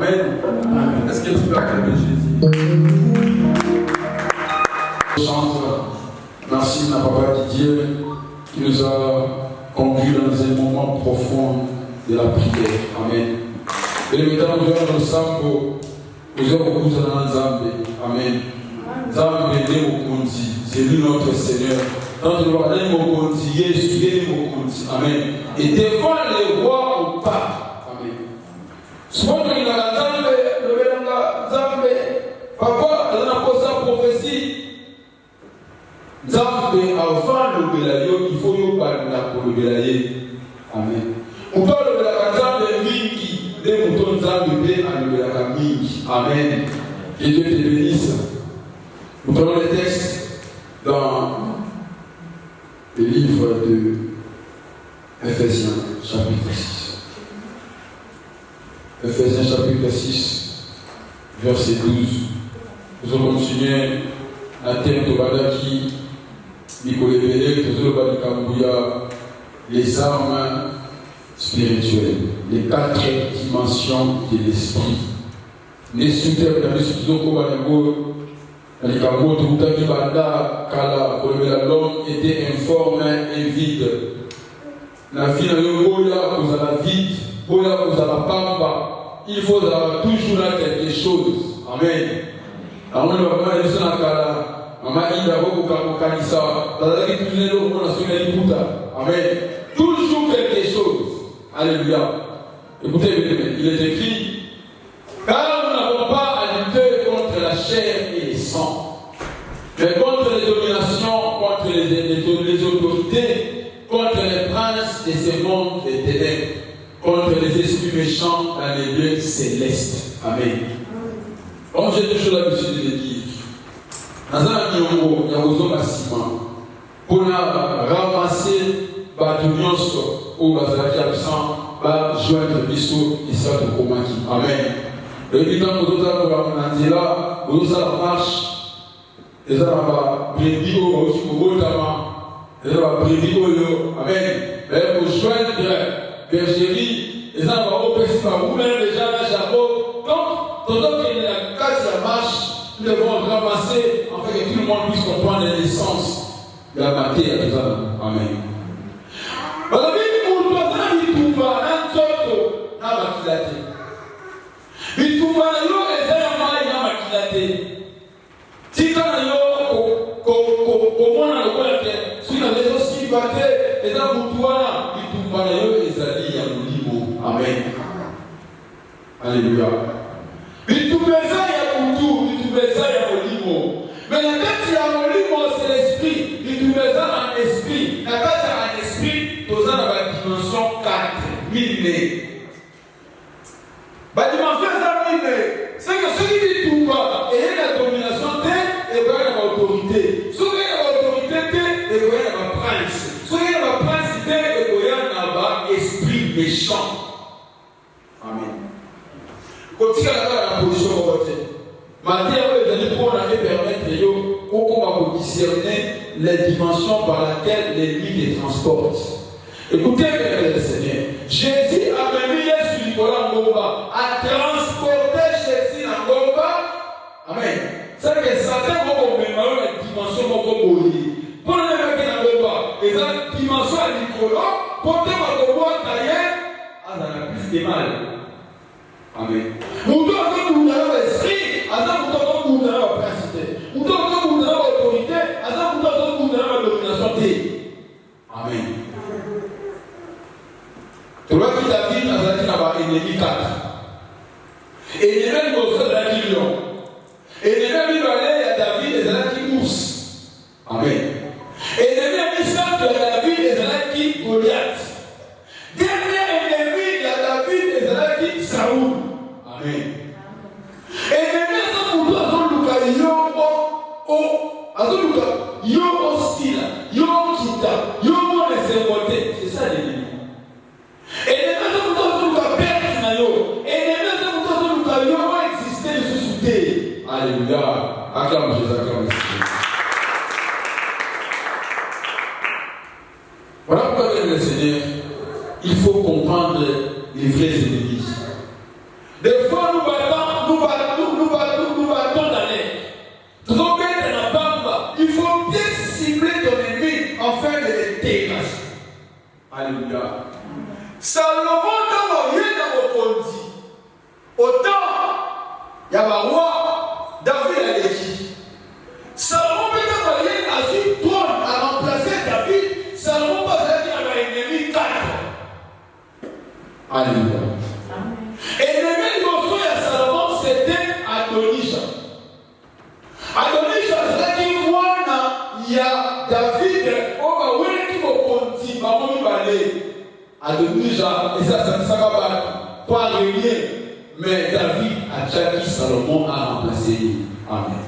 Amen. Est-ce que tu peux acclamer Jésus? Chante. Merci à Papa Didier qui nous a conduits dans un moment profond de la prière. Amen. Et maintenant, nous allons ensemble, nous allons beaucoup dans Nzambe. Amen. Nzambe est Mokundi, c'est lui notre Seigneur. Quand nous allons Mokundi, Jésus est Mokundi. Amen. Et devant les rois ou pas. Amen. Souvent, quand il y a Nzambe, le Belanga, Nzambe, Papa, il a posé sa prophétie. Nzambe, avant le Belayo, il faut y parler pour le Belaye. Amen. Ou pas le Belanga, Nzambe, Miki, les moutons Nzambe, le Belanga, Miki. Amen. Que Dieu te bénisse. Nous prenons les textes dans le livre de Ephésiens, chapitre 6. Ephésiens, chapitre 6, verset 12. Nous allons continuer à thème de Badaki. Les armes spirituelles, les 4 dimensions de l'esprit. L'homme était informe et vide. La vie de la vide, il faut avoir toujours là quelque chose. Amen. Maman, il a Amen. Toujours quelque chose. Alléluia. Écoutez, il est écrit, car nous n'avons pas à lutter contre la chair et le sang, mais contre les dominations, contre les autorités, contre les princes de ce monde des ténèbres, contre les esprits méchants dans les lieux célestes. Amen. Comme j'ai toujours l'habitude de le dire, dans un niveau, il y a besoin d'assiment pour ramasser Batunios ou Bazaki absent, joindre Bissou et ça de Komaki. Amen. Le bilan de nous avons là, nous avons marche, nous avons prévu au Amen. Mais pour joindre bergerie, nous avons opéré par vous-même déjà un chapeau. Donc, pendant qu'il y a la casse à marche, nous devons ramasser afin que tout le monde puisse comprendre l'essence de la matière des hommes. Amen. Amen. Alléluia. Mais la tête il y a un molimo, c'est l'esprit. Il nous met en esprit. La tête en esprit, dans la dimension 4. 1000. La dimension 1000, c'est que celui qui tout bas et la domination et il y a l'autorité. Celui qui a l'autorité, il y a la prince. Celui qui a la principauté, il y a l'esprit méchant. Amen. Continue à la position de votre tête. Matthieu pour permettre de discerner les dimensions par lesquelles l'ennemi les transporte. Écoutez, le Seigneur. Jésus a mené Jésus Nicolas Ngomba, a transporté Jésus Ngomba. Amen. C'est que Satan va mettre la dimension Ngomba. Pour le mettre Ngomba, et la dimension Nicolas, pour te Ngomba taillé, à la plus de mal. Amen. Nous devons l'esprit. Adam nous donne la principauté. Nous donne l'autorité. Adam nous donne la domination. Amen. Tu vois que David a dit là-bas, ennemi 4. Et il est même au sein de la lion. Et il est même il va aller à David et à qui mousse. Amen. Et il est même il de David et à qui Goliath. Dernier ennemi de David et à qui Saoul. Amen. Et yo hostile, yo kita, yo monesemote, c'est ça l'ennemi. Et les gens qui ont perte na yo, et les gens qui ont existé sous terre. Alléluia. Acclame Jésus, acclame Jésus. Voilà pourquoi le Seigneur, il faut comprendre les vrais ennemis. Des fois nous Salomon dans le autant il y a un roi David a écrit. Salomon peut a su trône à remplacer David. Salomon va dire qu'il y a un ennemi 4. Alléluia. Et l'ennemi de Salomon c'était Adonijah. Adonijah c'est qui moi il y a David qui va Adonijah et ça ne sera pas rien. Mais David a déjà dit Salomon a remplacé. Amen.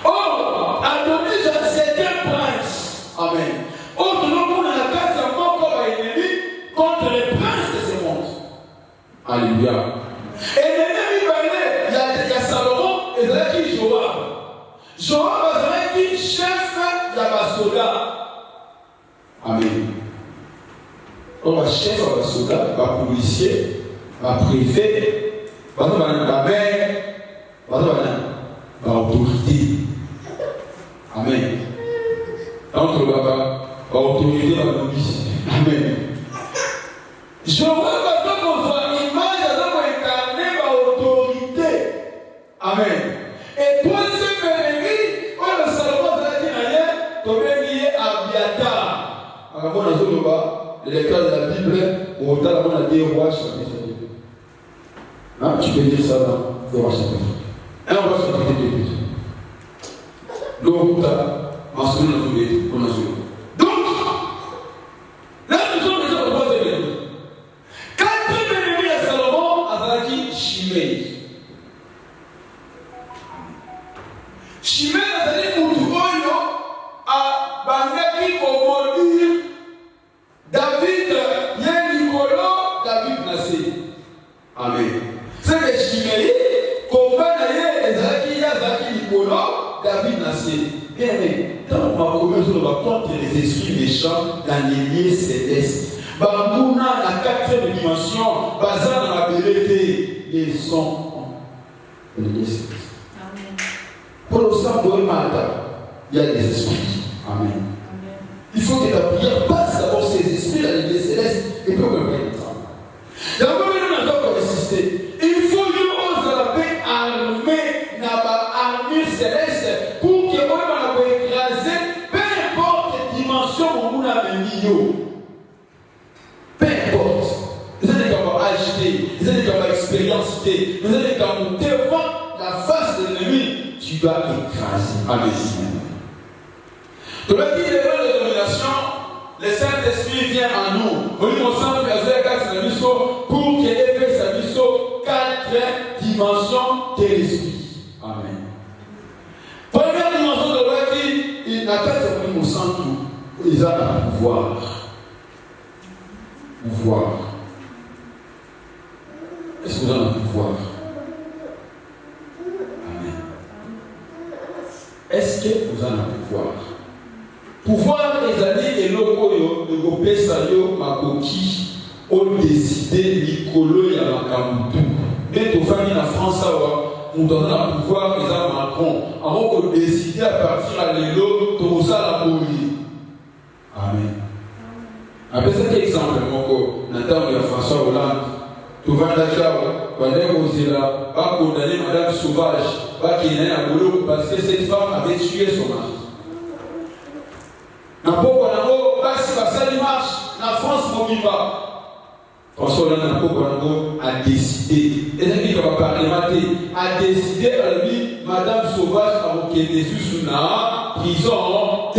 Oh, Adonijah c'est un prince. Amen. Oh, tout le monde a la case encore comme ennemi contre les princes de ce monde. Alléluia. Et l'ennemi il y a Salomon et il y a qui Joab. Joab a qui chef de la soldat. Amen. On va chef de la soldat, va policier, va préfet, va la mère, va autorité. Amen. Donc le baba va autorité, va policier. Amen. Joab va avoir l'image de l'incarner va autorité. Amen. Et troisième ennemi, on le Salomon a dit d'ailleurs, comme il est Abiatar. Alors, les lecteurs de la Bible, on a des rois chapitre 2. Hein? Tu peux dire ça dans le roi chapitre 2. Un roi chapitre 2. Donc, on a mentionné dans le donc, là, nous sommes déjà au troisième ennemi. Quatrième ennemi à Salomon, Azalaki, Shimei. Shimei, Azalaki, Moutouro, a Bangaki, Omodir, David, Nicolas, David Nassé. Amen. C'est que Shimei, combat d'ailleurs, Zaki, Nicolas, David Nassé. Bien aimé, dans ma communauté, on va contre les esprits méchants dans les lieux célestes. Bambouna, la quatrième dimension, basée dans la vérité, les sons. Les lieux célestes. Pour le sang de Mata, il y a des esprits. Amen. Il faut que ta prière passe d'abord ces esprits dans les lieux célestes et puis on peut prier ensemble. D'abord, nous n'avons pas résisté. Il faut que nous paix armée dans l'armure céleste pour que nous puissions écraser peu importe la dimension où nous avons mis. Peu importe. Vous êtes capables d'agiter, vous êtes capables d'expérimenter, vous êtes capables devant la face de l'ennemi, tu vas écraser. Amen. Dans le pays de domination, le Saint-Esprit vient en nous. Nous sommes pour qu'il ait sa mission 4 dimensions de l'esprit. Amen. Première dimension de l'esprit, il n'a pas de au centre. Ils ont un pouvoir. Pouvoir. Est-ce que vous avez un pouvoir? Amen. Est-ce que vous avez un pouvoir? Pouvoir les années et locaux de groupe Sayo Makoki ont décidé Nicolo et Amakamoutou. Mais aux familles en France, on donne un pouvoir les à Macron. Avant qu'on décide à partir à l'élo, tout ça la police. Amen. Après cet exemple, Nathan et François Hollande, tout va d'accord, on est osé là, pas condamner Madame Sauvage, pas qu'il ait un boulot parce que cette femme avait tué son mari. Na poko nango basi basali marche na France mobimba. François Hollande na poko nango a décidé, et qui va parlementer, a décidé à lui Madame Sauvage a okende sous na prison T.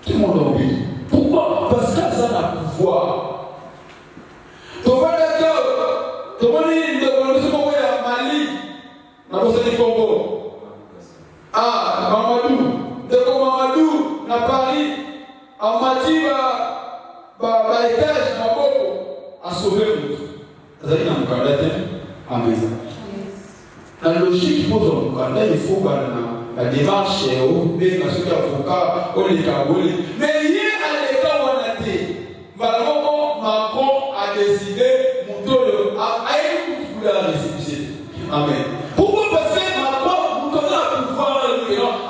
Tout le monde a oublié. Pourquoi? Parce qu'elle a un pouvoir. Tu vas d'accord, tu vas dire de Mali, na Bosnie Congo. Ah, Mamadou. De Mamadou, na Paris, en Matiba, étage, na Boko, à sauver l'autre. Vous avez un Mukanda. Amen. La logique pose un Mukanda, il faut la démarche, bien sûr, l'avocat, les Kaboulés. Mais hier, à l'état où on a été, Macron a décidé, à la récépissé. Amen. Pourquoi? Parce que Macron, nous avons un pouvoir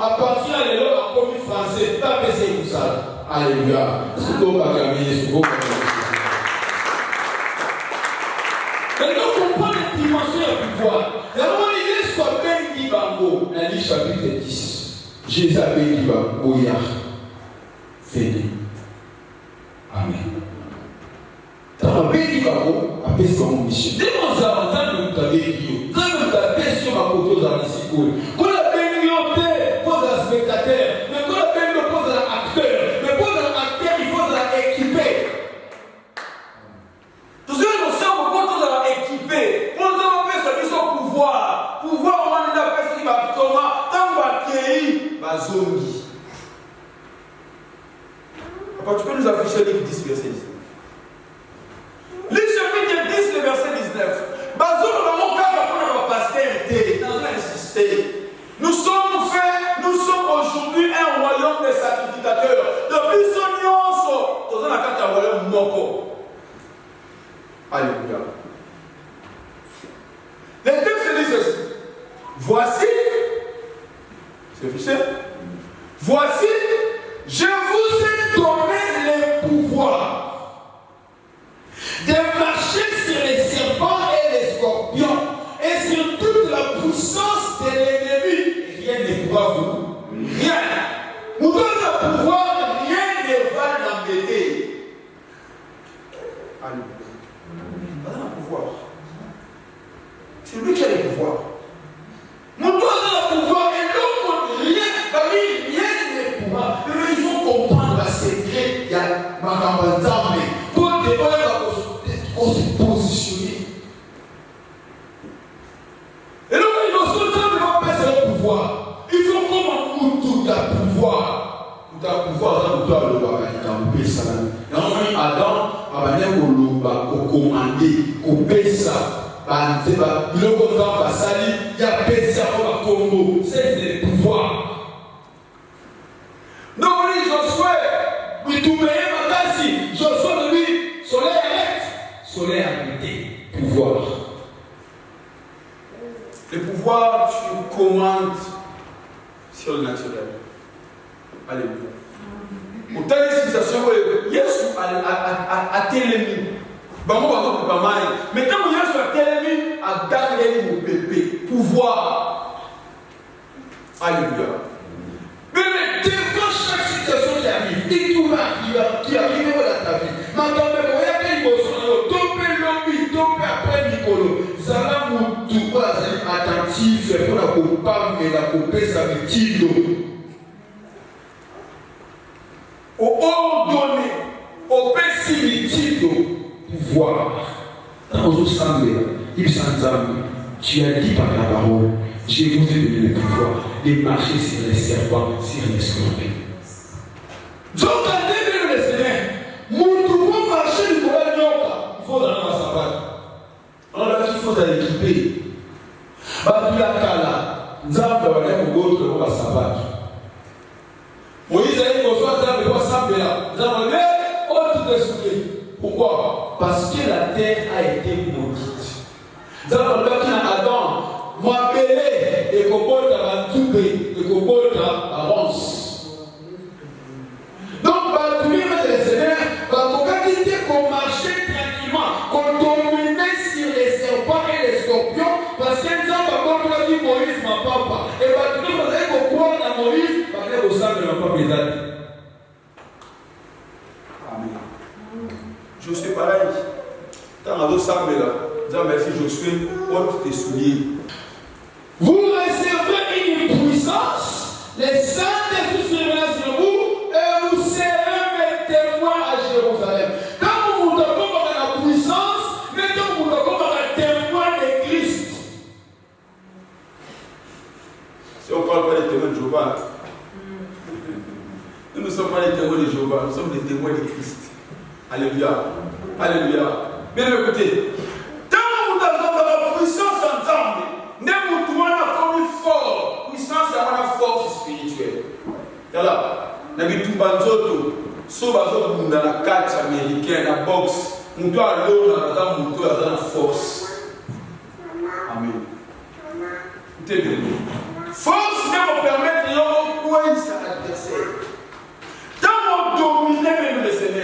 à partir de là, comme français, pas baisser tout ça. Alléluia. Vous Maintenant, on comprend les dimensions du pouvoir. D'abord, il est soit bien Bango, dans le chapitre 10. Jésus a dit Bango, venez. Amen. Dans le pays du Bango, après ce qu'on mission. Dès qu'on s'entend, nous avons dit, nous avons question à côté de la musique. Quand la peine pose à spectateur, mais quand la peine pose à acteur, mais pose à acteur, il faut l'équiper. Tout ce que nous sommes, quand on a équipé, quand on a fait ce pouvoir, on a fait ce qui va Thomas, tant qu'on va accueillir, va zongi. Papa, tu peux nous afficher le 10, verset 19. Le chapitre 10, le verset 19. Bazon, on va passer dans un insisté. Nous sommes aujourd'hui un royaume de sacrificateurs. Depuis son nyonso, nous avons un royaume moko. Alléluia. Les textes disent ceci. Voici, c'est fiché. Voici, je vous ai donné le pouvoir de marcher sur les serpents et les scorpions et sur toute la puissance de l'ennemi. Rien ne pourra vous. Rien. Vous donnez le pouvoir, rien ne va l'embêter. Alléluia. Il a le pouvoir. C'est lui qui a le pouvoir. Mon doigt a le pouvoir et l'autre, rien ne pourra. Mais ils vont comprendre la secret. Il y a ma campagne pour se positionner. Et donc, ils ont seulement passer le pouvoir. Ils font comme un moutou de pouvoir. Tout à pouvoir, dans le temps, le bagage, dans le pays, ça. Adam, au commandé, au pesa, il y a pesa au Congo, c'est le pouvoir. Donc, Josué, oui, tout le monde, Josué, lui, soleil arrêté, pouvoir. Le pouvoir, tu commandes sur le naturel. Alléluia. Pour telle civilisation, Yesu a télémi. Mais quand Yesu a télémi, a gagné mon bébé. Pouvoir. Alléluia. Mais devant chaque situation qui arrive, et tout qui arrive dans ta vie, maintenant, il y a des émotions, tomber l'homme, tomber après Nicolo. Zala Moutou, attentif, pour la coupe, mais la coupe, ça veut dire. Au ordonné, au pessimitido, pouvoir. Dans nos assemblées, il s'entend. Tu as dit par la parole, je vous ai donné le pouvoir de marcher sur les serpents, sur les scorpions. Donc, quand le Seigneur, mon pour marcher du pouvoir nyoka, il faut dans la sabbat. On a dit qu'il faut l'équiper. Batula Kala, Nzamba va aller pour l'autre pour la sabbat. Moïse a dit qu'on soit dans le roi Sambela. Nous avons dit, oh, tout est souillé. Pourquoi? Parce que la terre a été maudite. Nous avons dit qu'à Adam, moi, belé, et qu'on porte à Toubé, et qu'on porte à Rance. Donc, tous les maîtres des Seigneurs, qu'on marchait tranquillement, qu'on dominait sur les serpents et les scorpions, parce que nous avons dit Moïse, ma papa. Et tous les maîtres qu'on croit dans Moïse, au sein de la propre Amen. Je suis pareil. Dans la salle là, disant merci Josué, porte tes souliers. Vous recevrez une puissance, les saints d'Esprit seront sur vous, et vous serez mes témoins à Jérusalem. Quand vous vous comme la puissance, maintenant vous vous comme un témoin de Christ. Si on ne parle pas des témoins de Jéhovah, nous ne sommes pas les témoins de Jéhovah, nous sommes les témoins de Christ. Alléluia. Alléluia. Bien écoutez, tant que vous avez la puissance ensemble, ne vous trouvez comme une force. Puissance, c'est une force spirituelle. Voilà. Nous avons tout banzoto. Sauf dans la catch américaine, la boxe. Nous devons aller dans la force. Amen. Écoutez bien. Force ne vous permettre de coincer l'adversaire. Dans mon dominer même le Seigneur.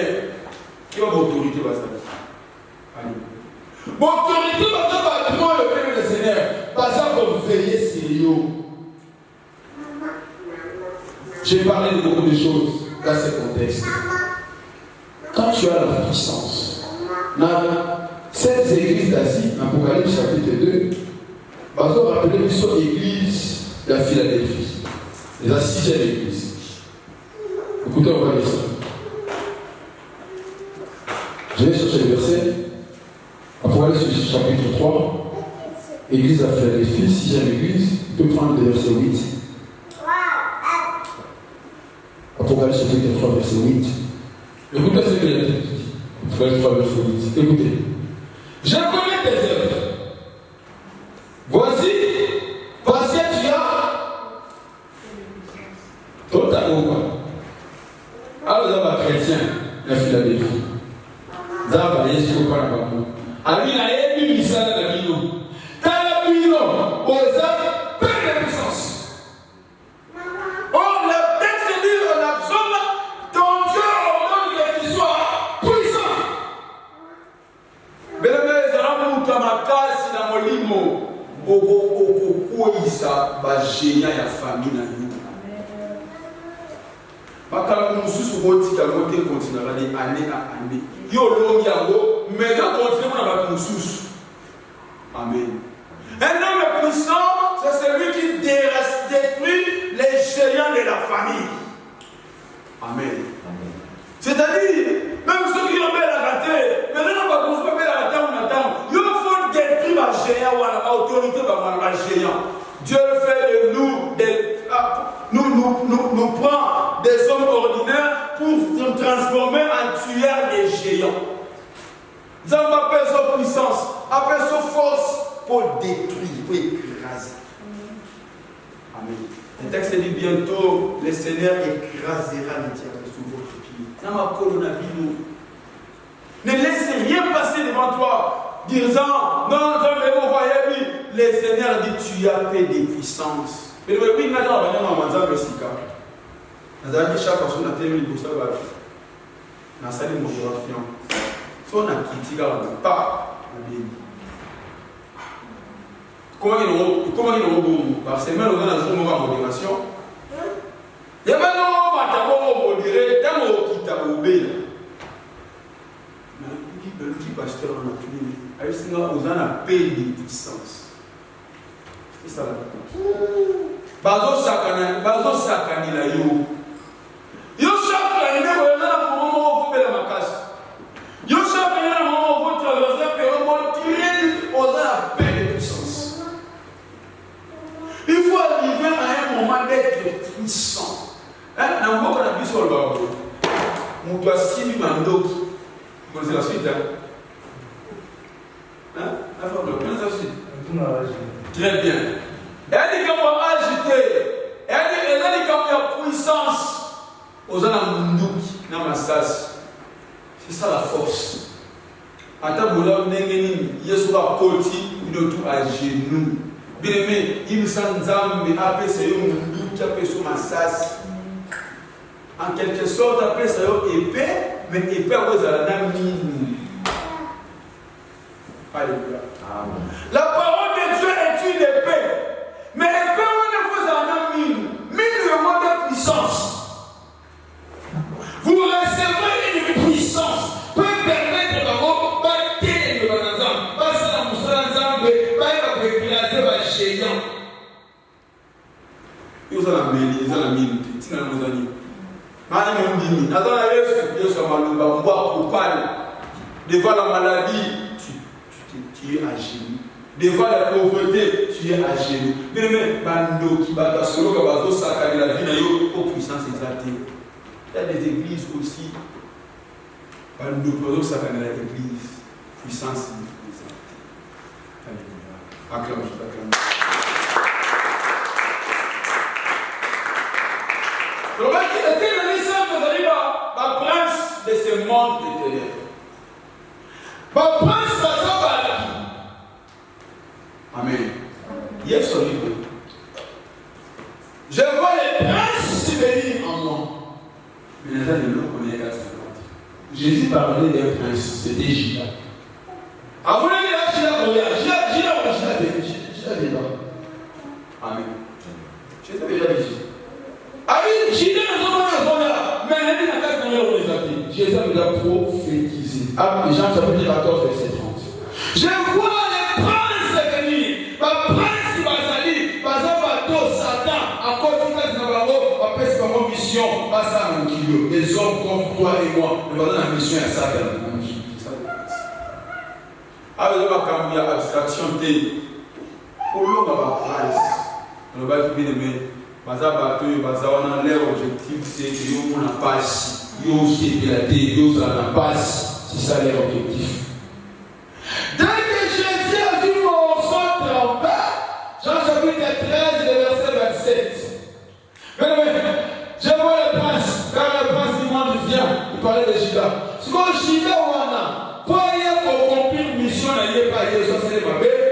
Qui a l'autorité? L'autorité, le Père du Seigneur, pas ça pour veiller sérieux. J'ai parlé de beaucoup de choses dans ce contexte. Quand tu as la puissance, dans cette église d'Asie, dans Apocalypse chapitre 2, on va rappeler l'église de la Philadelphie, la 6e église. Écoutez, on va lire ça. Je vais chercher le verset. Apocalypse chapitre 3, église de la Philadelphie, 6e église. Tu peux prendre le verset 8. Apocalypse chapitre 3, verset 8. Écoutez ce que il a dit. Apocalypse 3, verset 8. Écoutez. Je connais tes œuvres. Voici, tu as. Toi, t'as quoi? Alors, vous avez un chrétien, la Philadelphie. Vous avez un Jésus qui parle à vous. Ami, il a émis Missa dans la Bino. Dans la Bino, vous avez peu de puissance. Oh, le texte dit on a besoin ton Dieu ordonne qu'il soit puissant. Bien-aimés, les amis, dans ma case, dans mon limo, okokuisa bagénia ya famille na yo. Bakala mususu botika mote continuera de année à année. Yo longi yango, mais ça continue na ba mususu. Amen. Un homme puissant, c'est celui qui détruit les géants de la famille. Amen. C'est-à-dire, même ceux qui ont bien la raté, maintenant on va construire la raté, on attend. Il faut détruire la géant ou la autorité de la géant. Dieu fait de nous prend des hommes ordinaires pour nous transformer en tueurs des géants. Nous avons appelé sa puissance, appelé sa force pour détruire, pour écraser. Amen. Le texte dit bientôt, le Seigneur écrasera les diables sous votre pied. Ne laissez rien passer devant toi, disant, non, le Seigneur dit, tu as fait des puissances. Mais le pays n'a pas de Sika. Nous avons dit chaque personne a tellement de choses. Nous avons dit modération. Si on a critiqué, on n'a pas. Comment il y a un parce que même on a un jour de modération. Il y a même un moment modéré, tant qu'on quitte à obéir. Le petit pasteur en a fini. Avec ce qu'on a payé de puissance. C'est ça la réponse. Bazo sakani la yo. Yo sakani ne wala na moment où la makasi. Yo sakani na moment où traverser pero mo tirer aux la paix de puissance. Il faut arriver à un moment d'être puissant. Hein, na moko na biso le babo. Mutu asimi mandoki. Vous connaissez la suite hein? La femme de plein la suite. Très bien. Elle dit qu'on va agiter. Elle dit qu'on a puissance. Aux anamunduki, namasas. C'est ça la force. Ataboula nengeni, Yeshua poti, il tout à genoux. Bien aimé, il s'enzambe, après c'est un munduki, après son massas. En quelque sorte, après c'est un épée, mais épée à cause de la namine. Alléluia. La parole de Dieu est une épée. Mais l'épée, on ne vous en a mine. Mine le mot de puissance. Vous recevrez une puissance. Peut permettre de vous battre le banazam. Passer la moussalanzam, pas écraser les géants. Vous en avez mine, vous en avez mine. Tu n'as pas besoin. Mani mondini. Attends, Yesu malumba, mboa coupable. Devant la maladie, tu es à genoux. Devant la pauvreté, tu es à genoux. Mais bando qui bat solo kabazo sakani la vie na yo pour puissance exaltée. Il y a des églises aussi. Bando kabazo sakani la église puissance exaltée. Alléluia. Acclame, acclame. Le mec qui était le lycée, vous allez voir, le prince de ce monde de ténèbres. Le prince va s'en battre. Amen. Yes, on dit. Je vois les princes venir en moi. Mais les gens ne le connaissent pas. Jésus parlé d'un prince, c'était Gila. Avant il y a Gila, Amen. Je t'avais déjà dit. Amen, Gila ne sont pas là, mais elle dit la case dans leur réalité. Jésus a prophétisé. Jean chapitre 14, verset 30. Je vois les princes venir, ma prince Bazali, Bazabato, Satan, à cause de Navarro, après c'est ma mission, Basa Moukilo, des hommes comme toi et moi, nous avons la mission à Satan. Avec la abstraction de pour l'homme, la prince, on va dire bien aimé, Bazabato, Bazawana, leur objectif c'est que nous on a passe, nous c'est pilaté, nous on a passe, c'est ça leur objectif. Dès que Jésus a vu mon sang tremper, Jean chapitre 13, le verset 27. Mais je vois le prince, quand le prince du monde vient, il parlait de Juda. Ce qu'on Juda ou Anna, pour y avoir accompli une mission, il n'y a pas eu de sorcier de ma bête.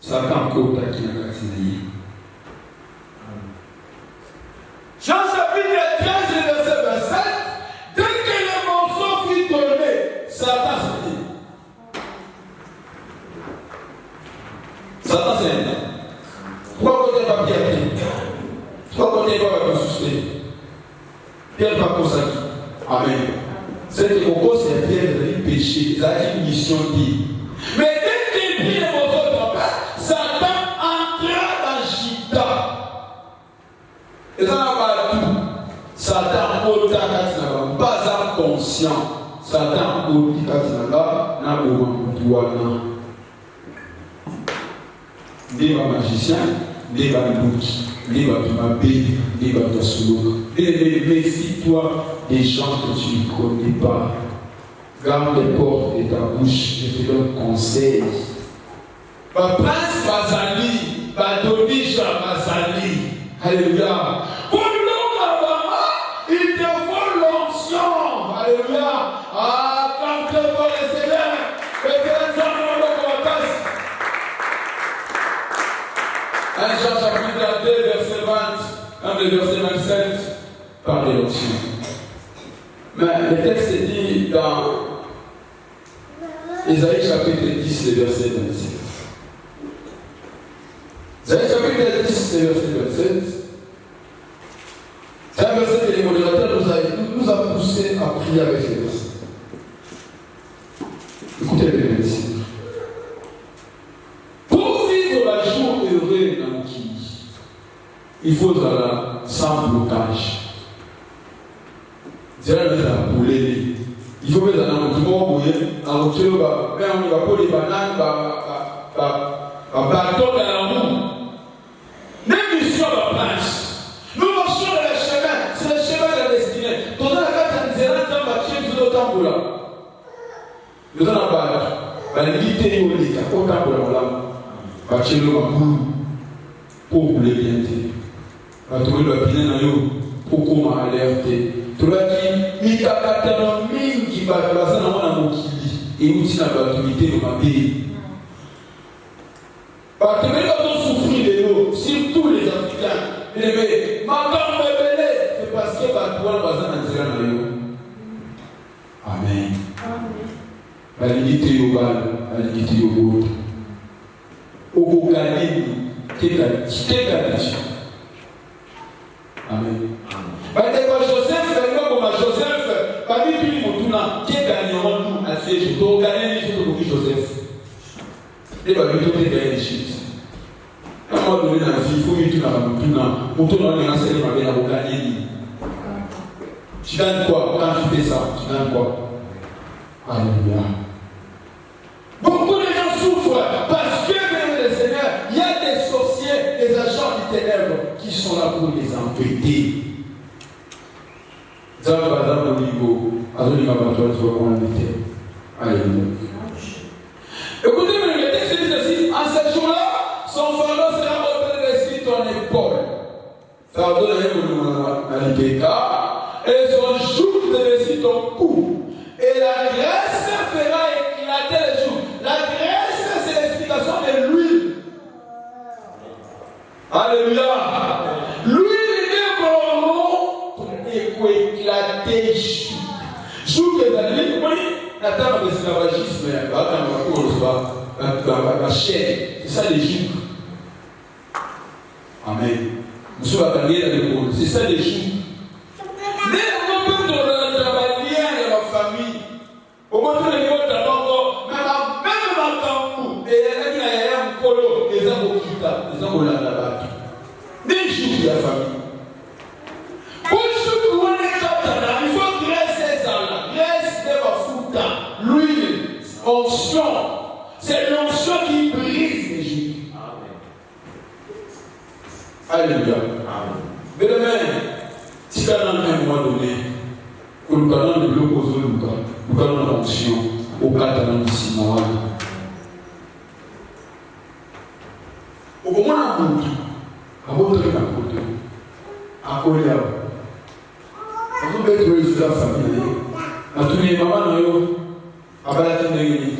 Satan côte qui n'a pas signé. Jean chapitre 13, le verset 27. Dès que le mensonge fut donné, Satan s'est dit. Satan c'est un. Pourquoi on n'est pas Pierre? Pourquoi on n'est pas ressuscité? Pierre pas pour ça. Amen. C'est que au cause c'est Pierre de péché. Il a une mission dit. Mais dès qu'il prit les morceaux de Satan entra dans Juda. Et ça n'a pas tout. Satan ôta Katinaba. Pas inconscient. Satan ôta Katinaba. N'a pas de des magiciens, des boucs, des mabés, des solo. Méfie-toi des gens que tu ne connais pas. Garde les portes de ta bouche, je te donne conseil. Prince Bazali, Badonija Bazali, alléluia. Pour l'homme là-bas, il te faut l'onction, alléluia. Ah, quand tu vois le Seigneur, et que les hommes n'ont pas passe. 1 Jean chapitre 2, verset 20, 1 verset 27, par de l'onction. Mais le texte est dit dans Isaïe chapitre 10, le verset 27. Isaïe chapitre 10, le verset 27. C'est un verset que les modérateurs nous a poussé à prier avec ce verset. Écoutez le verset. Il faut la sans blocage. C'est là que la poulet. Il faut mettre dans le monde, mais on va pour les bananes, bateau dans la roue. Même mission de la planche. Nous marchons dans le chemin, c'est le chemin de la destinée. Dans la carte, on dirait que on va tuer tout le temps pour là. Nous allons la barre. La limite est au lit, autant pour la lame. Va tuer le boulot pour les bientés. Batuli bapine na yo pokoma alerte tolaki mikakatano mingi bato baza na mwana mokili euti na bato miteno mabe bato beli bazosouffrir lelo surtout les africains elebe makambo ebele c'est parce que bato wana baza na nzela na yo. Amen. Balingi te yo bana balingi te yo boto okokanini tekanishi. Amen. Joseph, Joseph, parmi tous les moutons, qui gagneront-nous à ces jours? Donc, gagner les jours de Joseph. Et bien, nous devons gagner les chiffres. À un moment donné, dans la vie, il faut mettre dans la mouton, dans les enseignes, pour gagner. Tu gagnes quoi quand tu fais ça? Tu gagnes quoi? Alléluia. Beaucoup de gens souffrent parce que, même le Seigneur, il y a des sorciers, des agents du ténèbres qui sont là pour les embêter. Alléluia. Écoutez, mais le texte dit ceci: en ce jour-là, son fardeau sera repéré sur ton épaule. Fardeau de l'Alibéka, et son joug de sur ton cou. Et la graisse fera éclater les joues. La graisse, c'est l'explication de l'huile. Alléluia. L'huile est pour éclater. Je jour des années, oui, attends l'esclavagisme, la chaîne, c'est ça les jours. Amen. Monsieur va gagner la l'école, c'est ça les jours. Mais on peut dans le lien de la famille. Au moins de l'école d'abord, même dans le et il y a un colo, les gens au kita, les gens au landa. Des jours de la famille. Il faut graisser ça là. Graisse de la fouta. L'huile, onction. C'est l'onction qui brise les jours. Alléluia. Mais demain, si tu as un moment donné, que nous allons de l'opposé, nous allons l'onction au catalan de Simon. Au moment où à votre côté, à Colia, on peut être les la famille. À tous les mamans, à Balatine.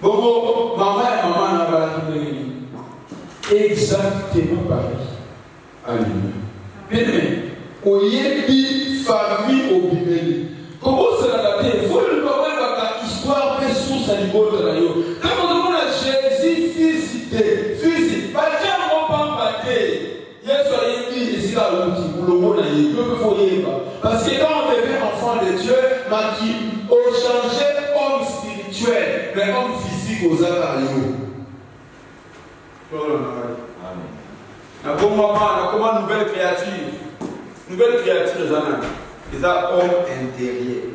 Bon, maman et maman à Balatine. Exactement pareil. Alléluia. Bien-aimé, au Yébi, famille au Bibéli. Comment se l'adapter? Il faut le comprendre par l'histoire que source à l'niveau de la yo. Quand on demande à Jésus, fils, pas de temps, on va battre. Il y a sur les filles, ici, là, pour le monde, il faut y aller. Parce que quand on devient enfant de Dieu, on changeait homme spirituel, mais homme physique aux appareils. Amen. Comment nouvelle créature? Nouvelle créature, les hommes intérieurs.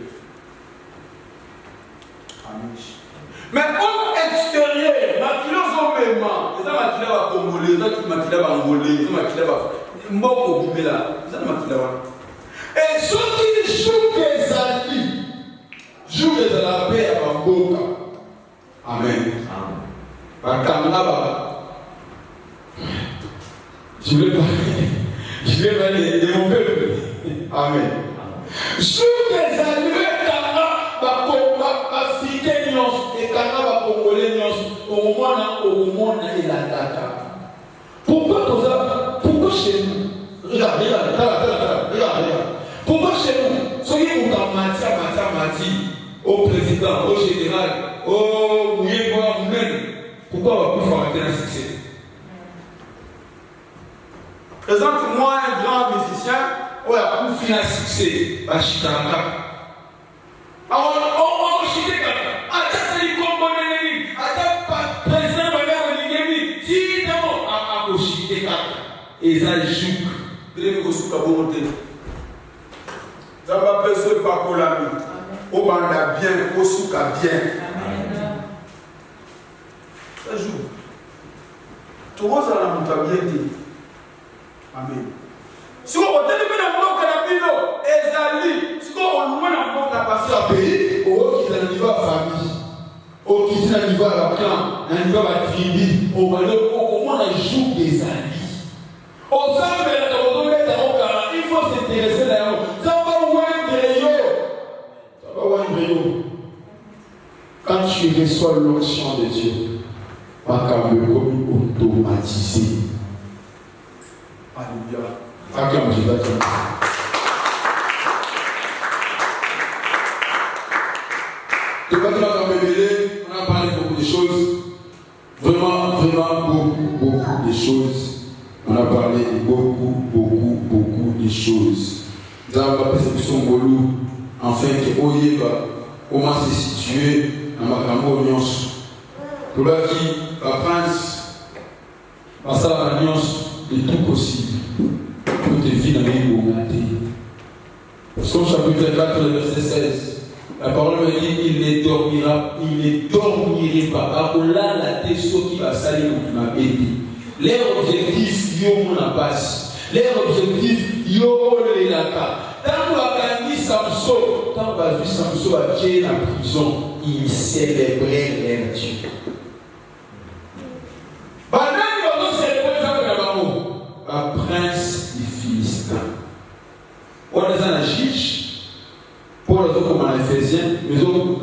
Amen. Mais homme extérieur, les hommes va congolais, les autres va angolais, les autres va mboko bimela, et ceux qui jouent des alliés, jouent de la paix à Bamboka. Amen. Amen. Je vais parler de mon peuple. Amen. Sur des alliés, Kanga, Africain, et Kanga, Congolais, au monde et la data. Pourquoi chez nous? Regarde. Pourquoi chez nous? Soyez dans matière, au président, au général, au Mouyewa, même. Pourquoi on va plus faire un succès? Présente-moi un grand musicien, on a pu faire un succès. Bachitanga. Alors, on va chiter quelqu'un. Attends, c'est les Congolais. Attends, président de l'Ingénie. Si, d'abord, on va chiter quelqu'un. Et ça joue. Vous devez vous souka bonté. Zamba personne pas colami. Au banda bien, au souka bien. Ça joue. Tout le monde a la montabilité. Amen. Si on retient le monde de Bino, Ezali, si on loin dans le monde passé à pays, au qui est à niveau famille, au qui est à niveau à la clan, à niveau à la tribu, au moins la joue des alliés. Au sein de la il faut s'intéresser là-haut. Ça va où quand tu reçois l'onction de Dieu, pas comme automatisé. Alléluia. Acclame Jésus. Et quand on a révélé, on a parlé beaucoup de choses. Vraiment beaucoup de choses. On a parlé de beaucoup de choses. Nous avons appelé cette Songolou, afin que Oyeba, comment se situer dans ma alliance. Pour la vie, la prince, par ça l'alliance de tout possible. Pour te vie dans les augmenter. Parce qu'au chapitre 4, le verset 16, la parole me dit il ne dormira pas. Là, la testo qui va salir pour ma bébé. Leur objectif, yo mon passe. Leur objectif, yo les laka. Tant qu'on a dit Samson, tant qu'on a vu Samson à Dieu dans la prison, il célébrait leur Dieu. Un prince des Philistins. On est un juge, pour les autres comme un Éphésiens, les autres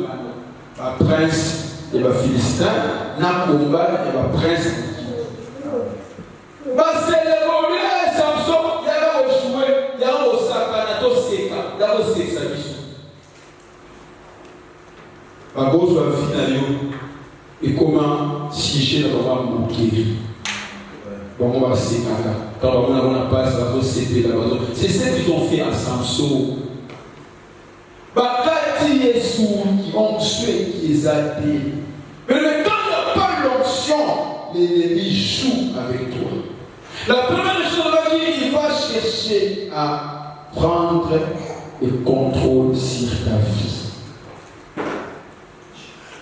un prince des Philistins, un combat et un prince. C'est le problème, Samson, il y a au jouet, il y a au sakanato seka, il y a au sexa. Ma grosse vie et comment si je dois manquer. Bon, on va se quand on a pas ça, c'est ce qu'ils ont fait à Samson. Bakati Yesu qui ont tué qui les a dit. Mais le temps n'a pas l'onction, l'ennemi joue avec toi. La première chose, il va chercher à prendre le contrôle sur ta vie.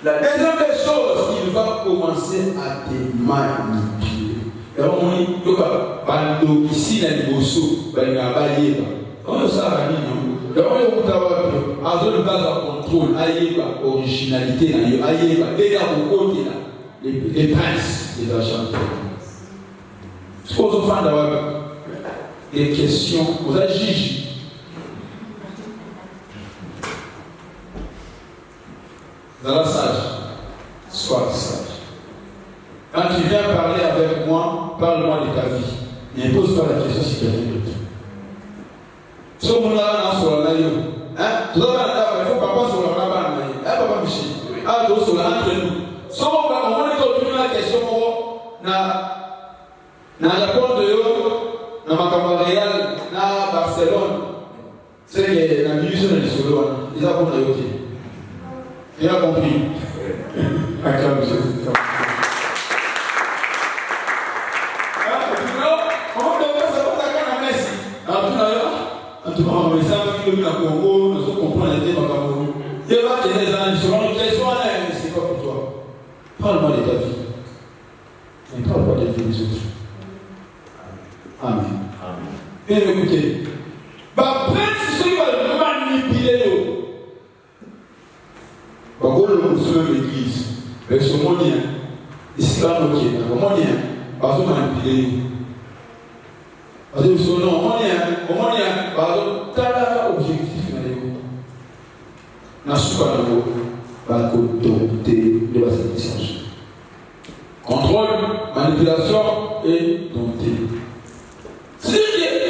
La deuxième chose, il va commencer à te manipuler. Alors, on dit, bando ici, la liboso, ben la baïeba. Comment ça va dire? Alors, on a un zone de base à contrôle, aïeba, originalité, aïeba, et là, au côté, les princes des argentins. Ce qu'on se fait d'avoir des questions, vous avez jugé. Dans la sage, sois sage. Quand tu viens parler avec moi, parle-moi de ta vie. N'impose pas la question si quelqu'un d'autre. Si on a un sur la naïo, tu dois pas il faut papa sur la naïo. Papa Michel. Ah, tu sur la entre nous. Si on va continuer la question, na Japon de yo, na Macamba Real, na Barcelone, c'est que la minute sur le solo, ils ont compris. Il a compris. Acclame Jésus. On va savoir la messe. En tout cas, on va savoir que le Congo, nous comprenons les thèmes à Cameroun. Il va te dire dans une question, c'est pas pour toi. Parle-moi de ta vie. Mais parle pas de la vie des autres. Amen. Bien écoutez. Prince, celui qui va manipuler. Quand on se met l'église, avec ce moyen, l'islam qui est là, moyen, parce qu'on manipule. Parce que son nom, moyen, pardon, t'as objectif, n'a pas dompter de la satisfaction. Contrôle, manipulation et dompter. C'est-à-dire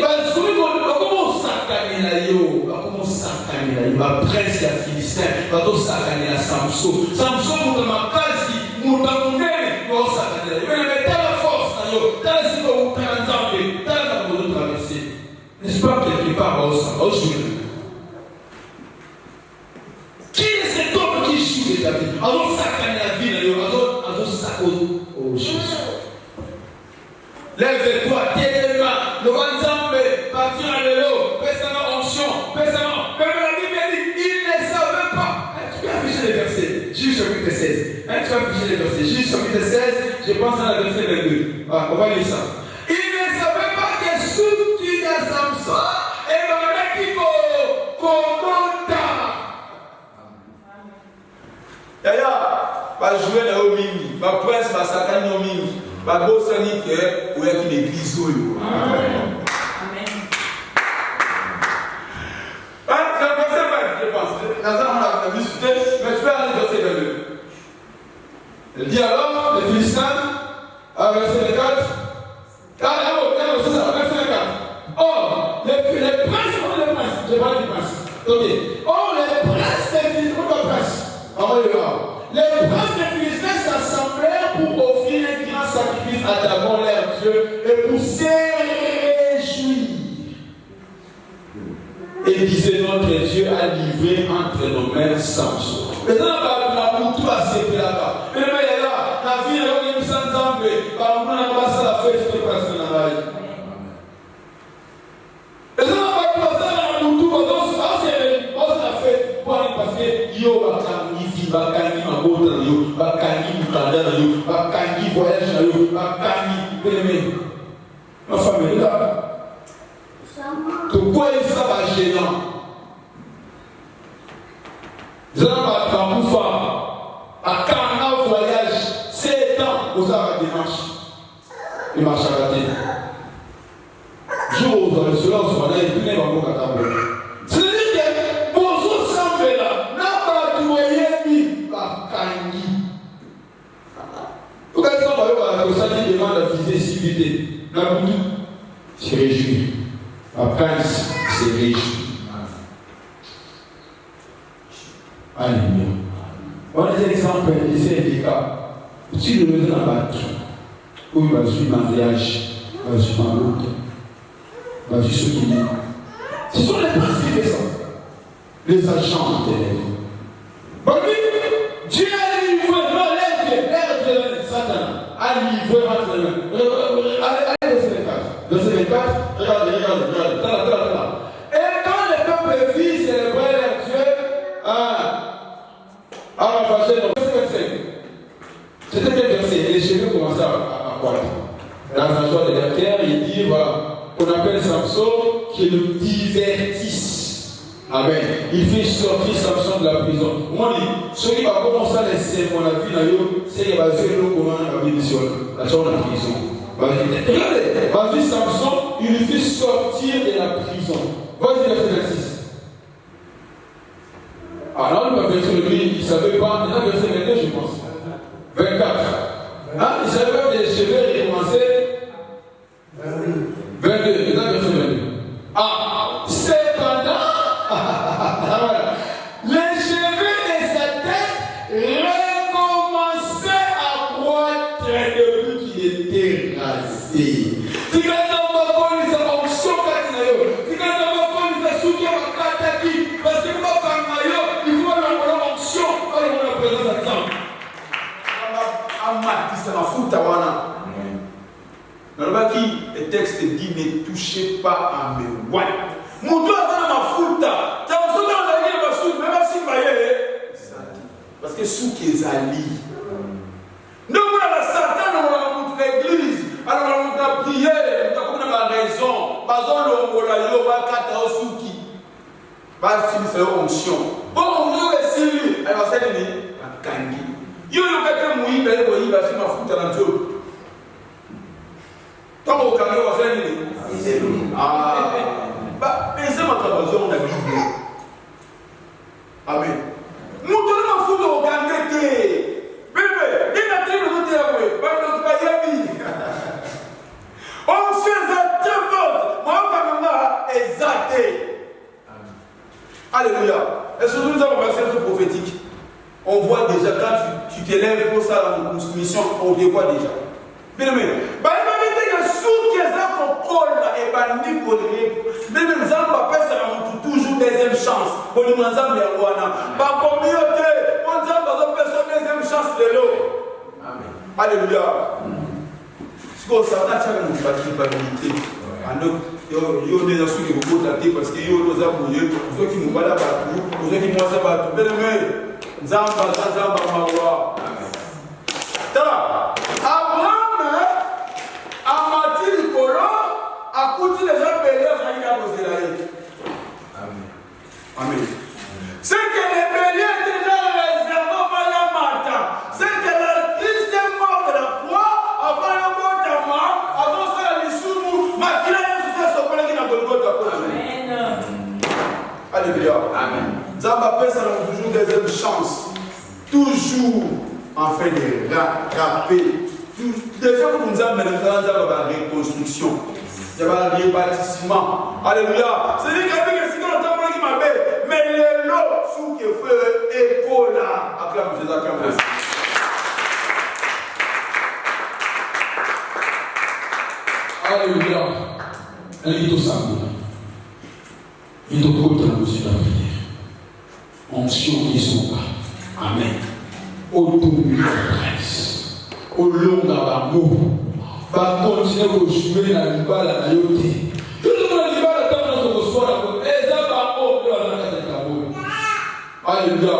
comment s'accaner la yo, comment s'accaner la yo, ma prince ya Philistin, comment s'accaner la Samson. Samson, nous avons quasi, nous avons gagné, nous avons s'accaner la yo. Mais t'as la force, t'as la si vous avez un ensemble, t'as la bonne de traverser. N'est-ce pas quelque part au jour? Qui est cet homme qui joue de ta vie? Alors s'accaner la vie, alors s'accaner au Jésus. Lève-toi, tiens les mains, le ensemble, partir à l'élo, personne onction, personne. Mais la Bible dit, il ne savait pas. Tu peux afficher les versets, Juge chapitre 16. Tu peux afficher les versets, Juge chapitre 16, je pense à la verset 22. On va lire ça. Il ne savait pas que sous tu as Samson, et le mec qui commanda. D'ailleurs, va jouer dans le mini, va prince, va satan dans le mini. Va bosser que ou est l'église ou amen. Verset 20, je pense. Dans ça, on a discuté, mais tu peux aller verset 22. Il dit alors, les Philistins, à verset 4. Verset 4. Or, les princes, je parle du prince. Ok. Or, les princes des Philistins, pas prince. Les princes des Philistins s'assemblèrent pour offrir un grand sacrifice à Dagon leur Dieu et pour se réjouir. Et disait notre Dieu a livré entre nos mains Samson. Maintenant, la moutou a séparé là-bas. Mais il est là, la vie est là, sans ensemble. Par contre, on va passer la fête, je te passe dans la vie. Maintenant, on va passer la moutou, on va la fête pour aller passer. Yo, bakani mabota yo, bakani mukanda yo, bakani voyage yo, bakani bébé. Ma famille là. Tout quoi ça va gênant. Vous allez pas pouvoir à quand un voyage 7 ans vous avez démarche. Il marche à la tête. Jour où vous avez cela, vous allez plus dans mon catalogue. Qui demande à viser civilité. La boutou se réjouit. La prince se réjouit. Alléluia. On a des exemples, des cas. Si le maison a battu, où il va suivre mariage, il va suivre un autre, il va suivre ce qui est. Ce sont les principes de ça. Les agents intérêts. Bon, Dieu a livré, non, l'aide, Satan a livré entre les mains. Allez, verset 24, regardez. Et quand le peuple vit célébrer leur Dieu, c'était quel verset? Les cheveux commençaient à croître. Dans la joie de la terre, il dit, voilà, qu'on appelle Samson, qui le divertisse. Amen. Il fait sortir Samson de la prison. Moi, je dis, ceux qui vont commencer à laisser mon avis, c'est qu'il va se faire le commandement de la mission. La chambre de la prison. Regardez, vas-y Samson, il lui fait sortir de la prison. Vas-y, verset 26. Alors, le verset 22, il ne savait pas, il a verset 22, je pense. 24. Hein? Il savait pas que les cheveux recommençaient. 22. Il a verset 22. Cependant, les cheveux de sa tête recommençaient à croître depuis qu'il était rasé. Si quand on va prendre sa fonction, si quand on va prendre sa soutien, parce que pas par maillot, il faut la fonction, pas la présence à temps. Amati, ça m'a foutu à wana. Le texte dit ne touchez pas à mes ouailles. Mon doigt ça m'a foutu. Tu as besoin d'aller à ma soute, même si je parce que sous qui est ali. Nous avons la Satan, nous avons l'église. Alors on a prié, nous avons raison. Par exemple, on a eu un kata sous qui. Pas si c'est une onction. Bon, on a essayé. Elle va se dire, à Kangi. Il y a quelqu'un qui m'a dit, il va se foutre dans le job. Tant qu'on va faire une. Ah, mais c'est ma travail, on a dit. Amen. Nous devons foutre au Kangé. Bébé, il a dit que nous devons pas on se fait deux votes. Moi, on est exalté. Alléluia. Est-ce que nous avons passé ce prophétique? On voit déjà quand tu t'élèves pour ça en mission, on te voit déjà. Bien aimé. Il va dire que sous qui est un col et bandit pour les. Même les gens appellent ça toujours deuxième chance. Pour les gens de Wana. Par communauté, on dit que personne deuxième chance de l'eau. Amen. Alléluia. Ce qu'on s'attend à une culpabilité. Il y a des gens qui vont voter parce qu'il y a des gens qui nous battent partout, ceux qui nous battent partout. Bien aimé. Zamba, Zamba, Mawa. Abraham a mati le colon, a coûté les gens payés à Amen. Amen. C'est que les béliers étaient déjà réservés par la matin. C'est que le Christ est mort de la croix avant la mort de moi, avant ça, la lissou, ma clé est sur ce collègue qui n'a pas le droit de la Alléluia. Amen. Zamba Père, ça donne toujours des deuxième chance. Toujours en fait de rattraper. Déjà, pour nous amener dans la reconstruction, il y a un rebâtissement. Alléluia. C'est dit que si on entend qui m'appelle, mais les lots sous qui fait écho là. Acclame Jésus, acclame Jésus. Alléluia. Il est au samedi. Il est au côté de la prière. Onction qui sont là. Amen. Au tout de la presse. Au long de l'amour. Va continuer à jouer dans le bal à la yoté. Tout le monde dit pas la table dans son soir. Et ça va au de la Alléluia.